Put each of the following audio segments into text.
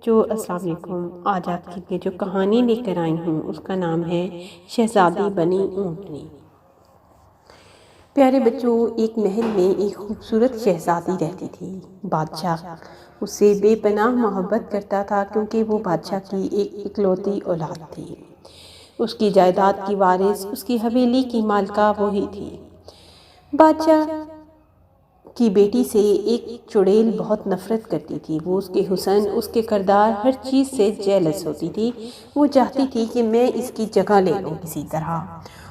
السلام علیکم۔ آج آپ کے لیے جو کہانی لے کر آئی ہوں اس کا نام ہے شہزادی بنی اونٹنی۔ پیارے بچوں، ایک محل میں ایک خوبصورت شہزادی رہتی تھی۔ بادشاہ اس سے بے پناہ محبت کرتا تھا کیونکہ وہ بادشاہ کی ایک اکلوتی اولاد تھی۔ اس کی جائیداد کی وارث، اس کی حویلی کی مالکہ وہی تھی۔ بادشاہ کی بیٹی سے ایک چڑیل بہت نفرت کرتی تھی۔ وہ اس کے حسن، اس کے کردار، ہر چیز سے جیلس ہوتی تھی۔ وہ چاہتی تھی کہ میں اس کی جگہ لے لوں کسی طرح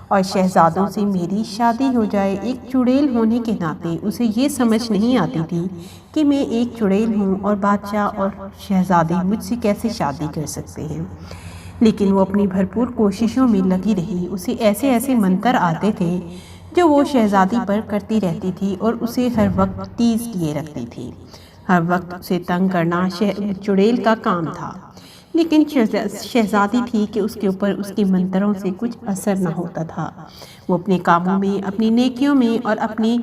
اور شہزادوں سے میری شادی ہو جائے۔ ایک چڑیل ہونے کے ناطے اسے یہ سمجھ نہیں آتی تھی کہ میں ایک چڑیل ہوں اور بادشاہ اور شہزادی مجھ سے کیسے شادی کر سکتے ہیں۔ لیکن وہ اپنی بھرپور کوششوں میں لگی رہی۔ اسے ایسے ایسے منتر آتے تھے جو وہ شہزادی پر کرتی رہتی تھی اور اسے ہر وقت تیز کیے رکھتی تھی۔ ہر وقت اسے تنگ کرنا چڑیل کا کام تھا، لیکن شہزادی تھی کہ اس کے اوپر اس کے منتروں سے کچھ اثر نہ ہوتا تھا۔ وہ اپنے کاموں میں، اپنی نیکیوں میں اور اپنی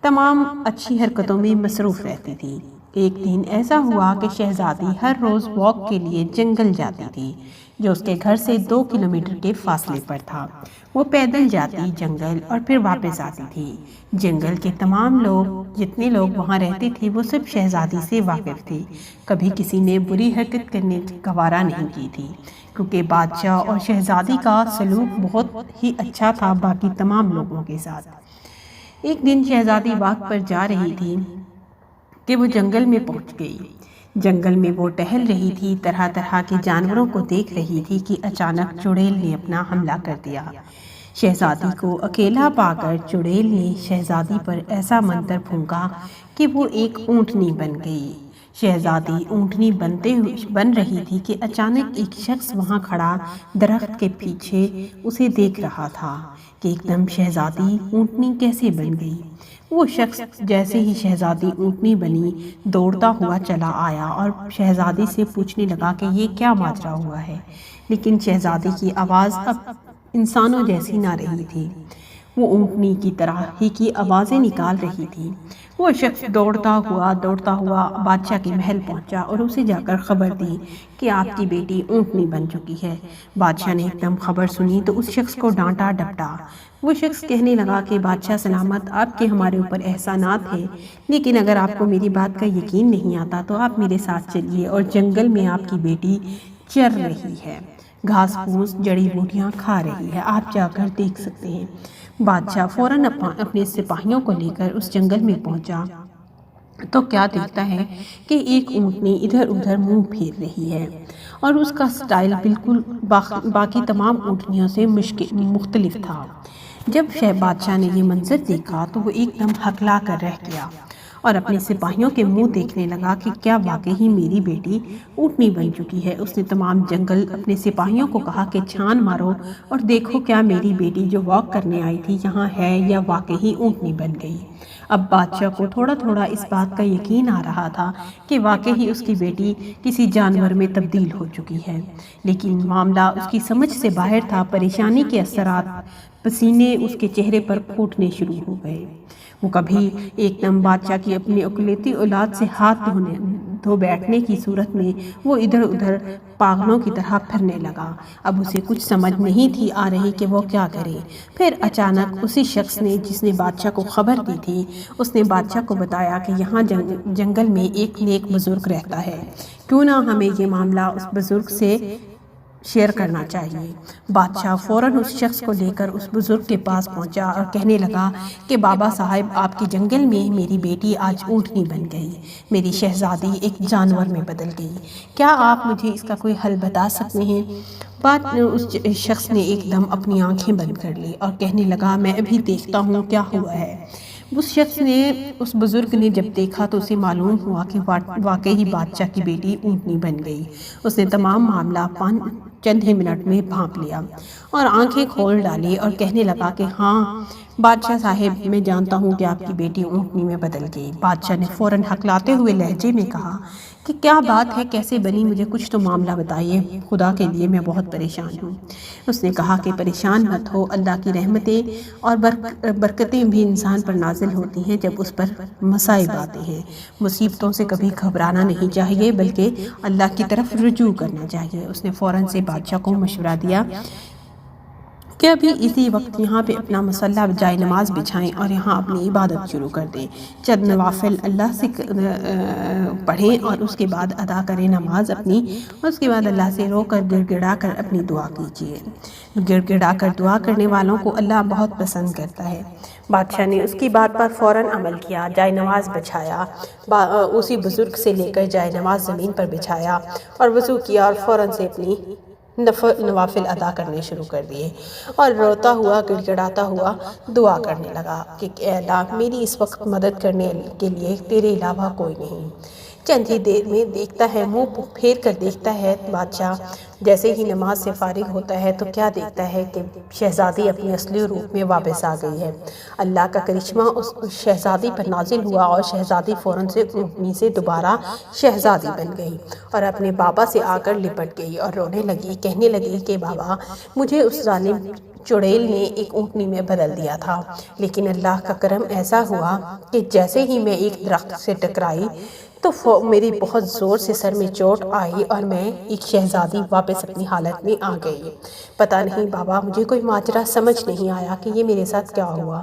تمام اچھی حرکتوں میں مصروف رہتی تھی۔ ایک دن ایسا ہوا کہ شہزادی ہر روز واک کے لیے جنگل جاتی تھی جو اس کے گھر سے 2 کلومیٹر کے فاصلے پر تھا۔ وہ پیدل جاتی جنگل اور پھر واپس آتی تھی۔ جنگل کے تمام لوگ، جتنے لوگ وہاں رہتے تھے، وہ سب شہزادی سے واقف تھے۔ کبھی کسی نے بری حرکت کرنے کی گوارا نہیں کی تھی کیونکہ بادشاہ اور شہزادی کا سلوک بہت ہی اچھا تھا باقی تمام لوگوں کے ساتھ۔ ایک دن شہزادی واک پر جا رہی تھی کہ وہ جنگل میں پہنچ گئی۔ جنگل میں وہ ٹہل رہی تھی، طرح طرح کے جانوروں کو دیکھ رہی تھی کہ اچانک چڑیل نے اپنا حملہ کر دیا۔ شہزادی کو اکیلا پا کر چڑیل نے شہزادی پر ایسا منتر پھونکا کہ وہ ایک اونٹنی بن گئی۔ شہزادی اونٹنی بن رہی تھی کہ اچانک ایک شخص وہاں کھڑا درخت کے پیچھے اسے دیکھ رہا تھا کہ ایک دم شہزادی اونٹنی کیسے بن گئی۔ وہ شخص جیسے ہی شہزادی اونٹنی بنی دوڑتا ہوا چلا آیا اور شہزادی سے پوچھنے لگا کہ یہ کیا ماجرا ہوا ہے، لیکن شہزادی کی آواز اب انسانوں جیسی نہ رہی تھی۔ وہ اونٹنی کی طرح ہی کی آوازیں نکال رہی تھی۔ وہ شخص دوڑتا ہوا بادشاہ کے محل پہنچا اور اسے جا کر خبر دی کہ آپ کی بیٹی اونٹنی بن چکی ہے۔ بادشاہ نے ایک دم خبر سنی تو اس شخص کو ڈانٹا ڈپٹا۔ وہ شخص کہنے لگا کہ بادشاہ سلامت، آپ کے ہمارے اوپر احسانات ہیں، لیکن اگر آپ کو میری بات کا یقین نہیں آتا تو آپ میرے ساتھ چلیے اور جنگل میں آپ کی بیٹی چر رہی ہے، گھاس پھوس جڑی بوٹیاں کھا رہی ہے، آپ جا کر دیکھ سکتے ہیں۔ بادشاہ فوراً اپنے سپاہیوں کو لے کر اس جنگل میں پہنچا تو کیا دیکھتا ہے کہ ایک اونٹنی ادھر ادھر منہ پھیر رہی ہے اور اس کا سٹائل بالکل باقی تمام اونٹنیوں سے مختلف تھا۔ جب بادشاہ نے یہ منظر دیکھا تو وہ ایک دم ہکلا کر رہ گیا اور اپنے سپاہیوں کے منہ دیکھنے لگا کہ کیا واقعی میری بیٹی اونٹنی بن چکی ہے۔ اس نے تمام جنگل اپنے سپاہیوں کو کہا کہ چھان مارو اور دیکھو کیا میری بیٹی جو واک کرنے آئی تھی یہاں ہے یا واقعی اونٹنی بن گئی۔ اب بادشاہ کو تھوڑا تھوڑا اس بات کا یقین آ رہا تھا کہ واقعی اس کی بیٹی کسی جانور میں تبدیل ہو چکی ہے، لیکن معاملہ اس کی سمجھ سے باہر تھا۔ پریشانی کے اثرات، پسینے اس کے چہرے پر پھوٹنے شروع ہو گئے۔ وہ کبھی ایک دم بادشاہ کی اپنی اکلوتی اولاد سے ہاتھ دھو بیٹھنے کی صورت میں وہ ادھر ادھر پاگلوں کی طرح پھرنے لگا۔ اب اسے کچھ سمجھ نہیں تھی آ رہی کہ وہ کیا کرے۔ پھر اچانک اسی شخص نے جس نے بادشاہ کو خبر دی تھی، اس نے بادشاہ کو بتایا کہ یہاں جنگل میں ایک نیک بزرگ رہتا ہے، کیوں نہ ہمیں یہ معاملہ اس بزرگ سے شیئر کرنا چاہیے۔ بادشاہ فوراً اس شخص کو لے کر اس بزرگ کے پاس پہنچا اور کہنے لگا کہ بابا صاحب، آپ کے جنگل میں میری بیٹی آج اونٹنی بن گئی، میری شہزادی ایک جانور میں بدل گئی، کیا آپ مجھے اس کا کوئی حل بتا سکتے ہیں؟ اس شخص نے ایک دم اپنی آنکھیں بند کر لی اور کہنے لگا میں ابھی دیکھتا ہوں کیا ہوا ہے۔ اس شخص نے، اس بزرگ نے جب دیکھا تو اسے معلوم ہوا کہ واقعی بادشاہ کی بیٹی اونٹنی بن گئی۔ اس نے تمام معاملہ چند ہی منٹ میں بھانپ لیا اور آنکھیں کھول ڈالی اور کہنے لگا کہ ہاں، بادشاہ صاحب میں جانتا ہوں کہ آپ کی بیٹی اونٹنی میں بدل گئی۔ بادشاہ نے فوراً ہکلاتے ہوئے لہجے میں کہا کہ کیا بات ہے، کیسے بنی، مجھے کچھ تو معاملہ بتائیے، خدا کے لیے میں بہت پریشان ہوں۔ اس نے کہا کہ پریشان مت ہو، اللہ کی رحمتیں اور برکتیں بھی انسان پر نازل ہوتی ہیں جب اس پر مصائب آتے ہیں۔ مصیبتوں سے کبھی گھبرانا نہیں چاہیے بلکہ اللہ کی طرف رجوع کرنا چاہیے۔ اس نے فوراً سے بادشاہ کو مشورہ دیا کہ ابھی اسی وقت یہاں پہ اپنا مسلح جائے نماز بچھائیں اور یہاں اپنی عبادت شروع کر دیں، چند نوافل اللہ سے پڑھیں اور اس کے بعد ادا کریں نماز اپنی، اور اس کے بعد اللہ سے رو کر گڑ گڑا کر اپنی دعا کیجیے۔ گڑ گڑا کر دعا کرنے والوں کو اللہ بہت پسند کرتا ہے۔ بادشاہ نے اس کی بات پر فوراً عمل کیا، جائے نماز بچھایا، اسی بزرگ سے لے کر جائے نماز زمین پر بچھایا اور وضو کیا اور فوراً سے اپنی نوافل ادا کرنے شروع کر دیے اور روتا ہوا گڑ گڑاتا ہوا دعا کرنے لگا کہ اے اللہ، میری اس وقت مدد کرنے کے لیے تیرے علاوہ کوئی نہیں۔ چند ہی دیر میں دیکھتا ہے، منہ پھیر کر دیکھتا ہے بادشاہ، جیسے ہی نماز سے فارغ ہوتا ہے تو کیا دیکھتا ہے کہ شہزادی اپنے اصلی روپ میں واپس آ گئی ہے۔ اللہ کا کرشمہ اس شہزادی پر نازل ہوا اور شہزادی فوراً سے اونٹنی سے دوبارہ شہزادی بن گئی اور اپنے بابا سے آ کر لپٹ گئی اور رونے لگی، کہنے لگی کہ بابا، مجھے اس ظالم چڑیل نے ایک اونٹنی میں بدل دیا تھا، لیکن اللہ کا کرم ایسا ہوا کہ جیسے ہی میں ایک درخت سے ٹکرائی تو میری بہت زور سے سر میں چوٹ آئی اور میں ایک شہزادی واپس اپنی حالت میں آ گئی۔ پتہ نہیں بابا، مجھے کوئی ماجرا سمجھ نہیں آیا کہ یہ میرے ساتھ کیا ہوا۔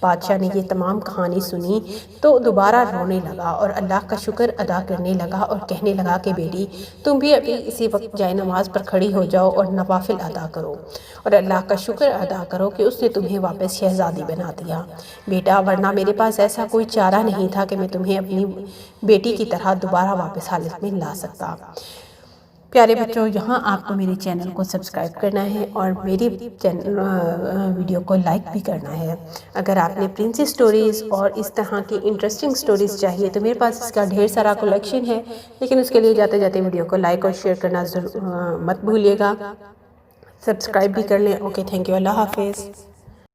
بادشاہ نے یہ تمام کہانی سنی تو دوبارہ رونے لگا اور اللہ کا شکر ادا کرنے لگا اور کہنے لگا کہ بیٹی، تم بھی ابھی اسی وقت جائے نماز پر کھڑی ہو جاؤ اور نوافل ادا کرو اور اللہ کا شکر ادا کرو کہ اس نے تمہیں واپس شہزادی بنا دیا بیٹا، ورنہ میرے پاس ایسا کوئی چارہ نہیں تھا کہ میں تمہیں اپنی بیٹی کی طرح دوبارہ واپس حالت میں لا سکتا۔ پیارے بچوں، یہاں آپ کو میرے چینل کو سبسکرائب کرنا ہے اور میری ویڈیو کو لائک بھی کرنا ہے۔ اگر آپ نے پرنسس سٹوریز اور اس طرح کی انٹرسٹنگ سٹوریز چاہیے تو میرے پاس اس کا ڈھیر سارا کلیکشن ہے، لیکن اس کے لیے جاتے جاتے ویڈیو کو لائک اور شیئر کرنا مت بھولیے گا، سبسکرائب بھی کر لیں۔ اوکے، تھینک یو، اللہ حافظ۔